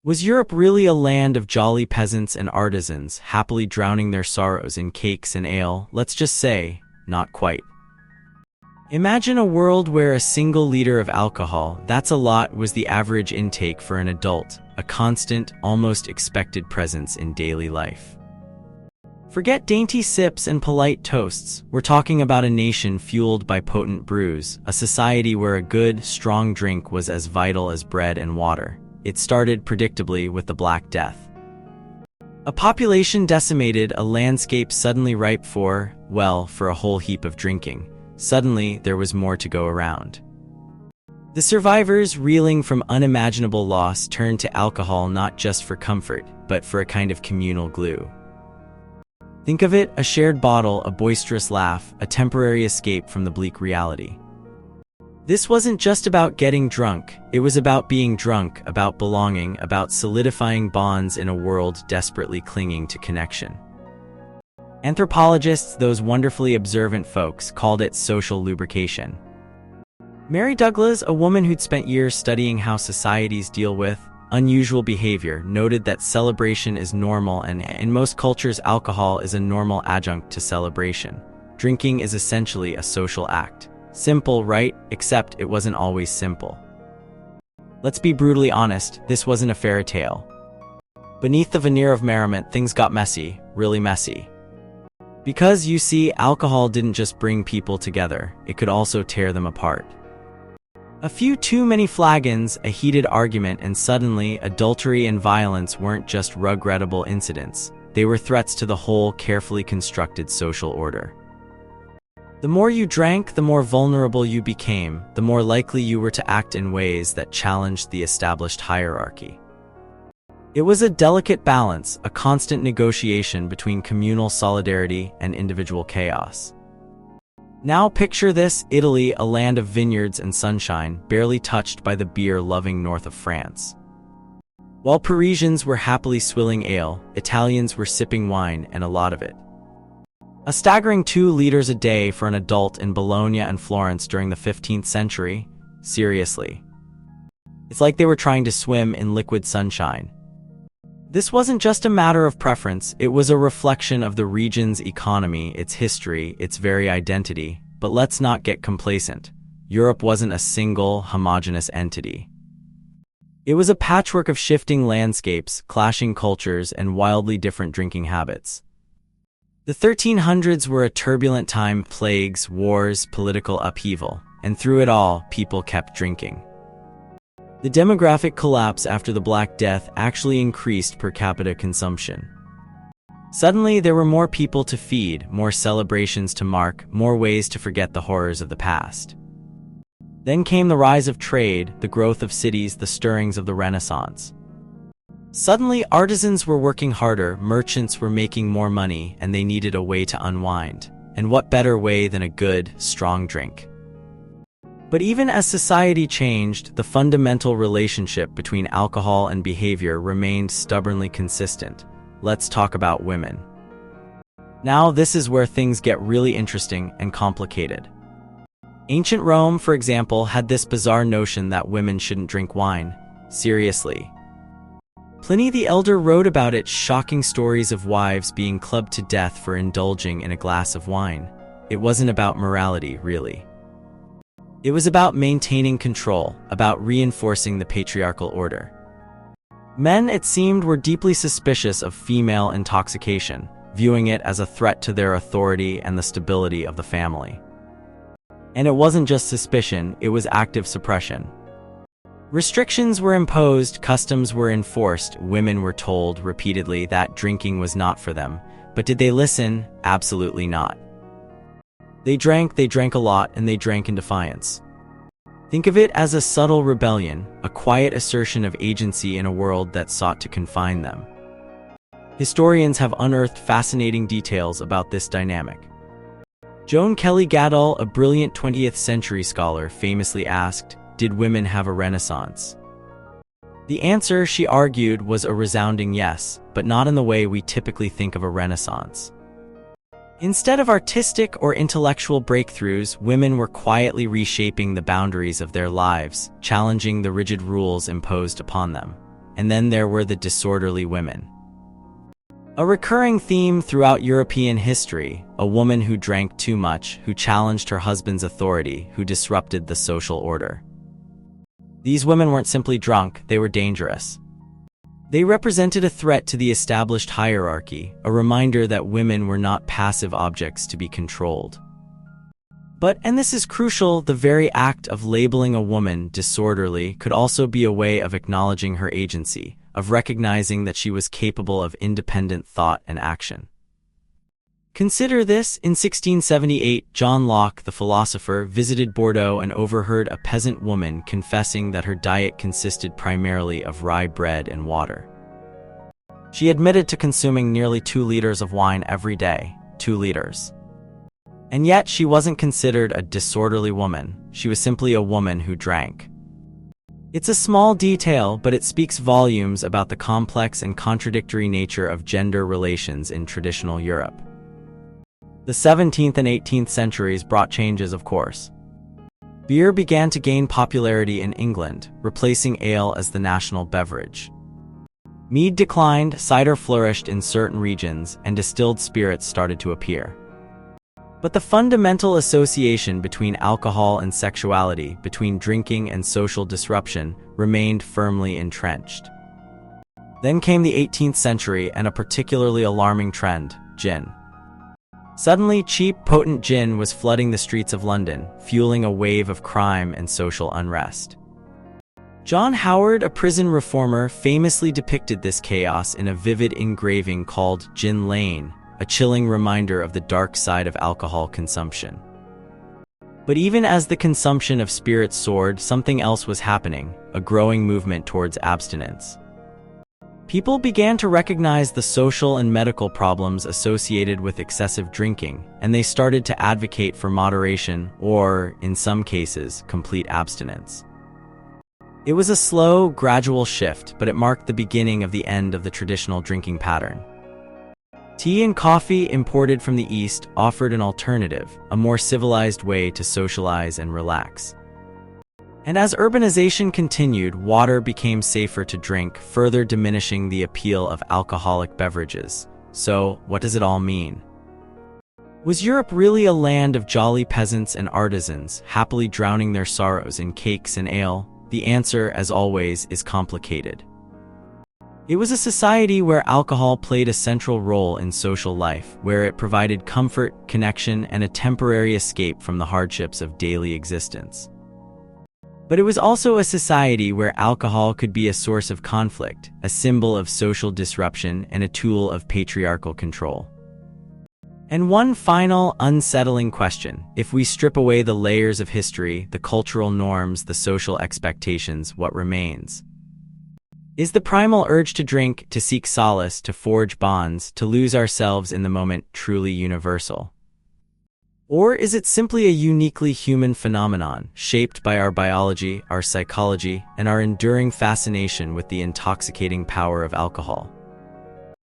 Was Europe really a land of jolly peasants and artisans, happily drowning their sorrows in cakes and ale? Let's just say, not quite. Imagine a world where a single liter of alcohol, that's a lot, was the average intake for an adult, a constant, almost expected presence in daily life. Forget dainty sips and polite toasts. We're talking about a nation fueled by potent brews, a society where a good, strong drink was as vital as bread and water. It started, predictably, with the Black Death. A population decimated, a landscape suddenly ripe for a whole heap of drinking. Suddenly, there was more to go around. The survivors, reeling from unimaginable loss, turned to alcohol not just for comfort, but for a kind of communal glue. Think of it, a shared bottle, a boisterous laugh, a temporary escape from the bleak reality. This wasn't just about getting drunk, it was about being drunk, about belonging, about solidifying bonds in a world desperately clinging to connection. Anthropologists, those wonderfully observant folks, called it social lubrication. Mary Douglas, a woman who'd spent years studying how societies deal with unusual behavior, noted that celebration is normal, and in most cultures alcohol is a normal adjunct to celebration. Drinking is essentially a social act. Simple, right? Except it wasn't always simple. Let's be brutally honest, this wasn't a fairy tale. Beneath the veneer of merriment, things got messy, really messy. Because, you see, alcohol didn't just bring people together, it could also tear them apart. A few too many flagons, a heated argument, and suddenly, adultery and violence weren't just regrettable incidents. They were threats to the whole, carefully constructed social order. The more you drank, the more vulnerable you became, the more likely you were to act in ways that challenged the established hierarchy. It was a delicate balance, a constant negotiation between communal solidarity and individual chaos. Now picture this, Italy, a land of vineyards and sunshine, barely touched by the beer-loving north of France. While Parisians were happily swilling ale, Italians were sipping wine, and a lot of it. A staggering 2 liters a day for an adult in Bologna and Florence during the 15th century? Seriously. It's like they were trying to swim in liquid sunshine. This wasn't just a matter of preference, it was a reflection of the region's economy, its history, its very identity. But let's not get complacent. Europe wasn't a single, homogeneous entity. It was a patchwork of shifting landscapes, clashing cultures, and wildly different drinking habits. The 1300s were a turbulent time, plagues, wars, political upheaval, and through it all, people kept drinking. The demographic collapse after the Black Death actually increased per capita consumption. Suddenly, there were more people to feed, more celebrations to mark, more ways to forget the horrors of the past. Then came the rise of trade, the growth of cities, the stirrings of the Renaissance. Suddenly, artisans were working harder, merchants were making more money, and they needed a way to unwind. And what better way than a good, strong drink? But even as society changed, the fundamental relationship between alcohol and behavior remained stubbornly consistent. Let's talk about women. Now, this is where things get really interesting and complicated. Ancient Rome, for example, had this bizarre notion that women shouldn't drink wine. Seriously. Pliny the Elder wrote about it, shocking stories of wives being clubbed to death for indulging in a glass of wine. It wasn't about morality, really. It was about maintaining control, about reinforcing the patriarchal order. Men, it seemed, were deeply suspicious of female intoxication, viewing it as a threat to their authority and the stability of the family. And it wasn't just suspicion, it was active suppression. Restrictions were imposed, customs were enforced, women were told repeatedly that drinking was not for them. But did they listen? Absolutely not. They drank a lot, and they drank in defiance. Think of it as a subtle rebellion, a quiet assertion of agency in a world that sought to confine them. Historians have unearthed fascinating details about this dynamic. Joan Kelly Gadol, a brilliant 20th century scholar, famously asked, "Did women have a renaissance?" The answer, she argued, was a resounding yes, but not in the way we typically think of a renaissance. Instead of artistic or intellectual breakthroughs, women were quietly reshaping the boundaries of their lives, challenging the rigid rules imposed upon them. and then there were the disorderly women. A recurring theme throughout European history, a woman who drank too much, who challenged her husband's authority, who disrupted the social order. These women weren't simply drunk, they were dangerous. They represented a threat to the established hierarchy, a reminder that women were not passive objects to be controlled. But, and this is crucial, the very act of labeling a woman disorderly could also be a way of acknowledging her agency, of recognizing that she was capable of independent thought and action. Consider this: in 1678, John Locke, the philosopher, visited Bordeaux and overheard a peasant woman confessing that her diet consisted primarily of rye bread and water. She admitted to consuming nearly 2 liters of wine every day, 2 liters. And yet she wasn't considered a disorderly woman, she was simply a woman who drank. It's a small detail, but it speaks volumes about the complex and contradictory nature of gender relations in traditional Europe. The 17th and 18th centuries brought changes, of course. Beer began to gain popularity in England, replacing ale as the national beverage. Mead declined, cider flourished in certain regions, and distilled spirits started to appear. But the fundamental association between alcohol and sexuality, between drinking and social disruption, remained firmly entrenched. Then came the 18th century and a particularly alarming trend: gin. Suddenly, cheap, potent gin was flooding the streets of London, fueling a wave of crime and social unrest. John Howard, a prison reformer, famously depicted this chaos in a vivid engraving called Gin Lane, a chilling reminder of the dark side of alcohol consumption. But even as the consumption of spirits soared, something else was happening: a growing movement towards abstinence. People began to recognize the social and medical problems associated with excessive drinking, and they started to advocate for moderation or, in some cases, complete abstinence. It was a slow, gradual shift, but it marked the beginning of the end of the traditional drinking pattern. Tea and coffee, imported from the East, offered an alternative, a more civilized way to socialize and relax. And as urbanization continued, water became safer to drink, further diminishing the appeal of alcoholic beverages. So, what does it all mean? Was Europe really a land of jolly peasants and artisans, happily drowning their sorrows in cakes and ale? The answer, as always, is complicated. It was a society where alcohol played a central role in social life, where it provided comfort, connection, and a temporary escape from the hardships of daily existence. But it was also a society where alcohol could be a source of conflict, a symbol of social disruption, and a tool of patriarchal control. And one final, unsettling question: if we strip away the layers of history, the cultural norms, the social expectations, what remains? Is the primal urge to drink, to seek solace, to forge bonds, to lose ourselves in the moment truly universal? Or is it simply a uniquely human phenomenon, shaped by our biology, our psychology, and our enduring fascination with the intoxicating power of alcohol?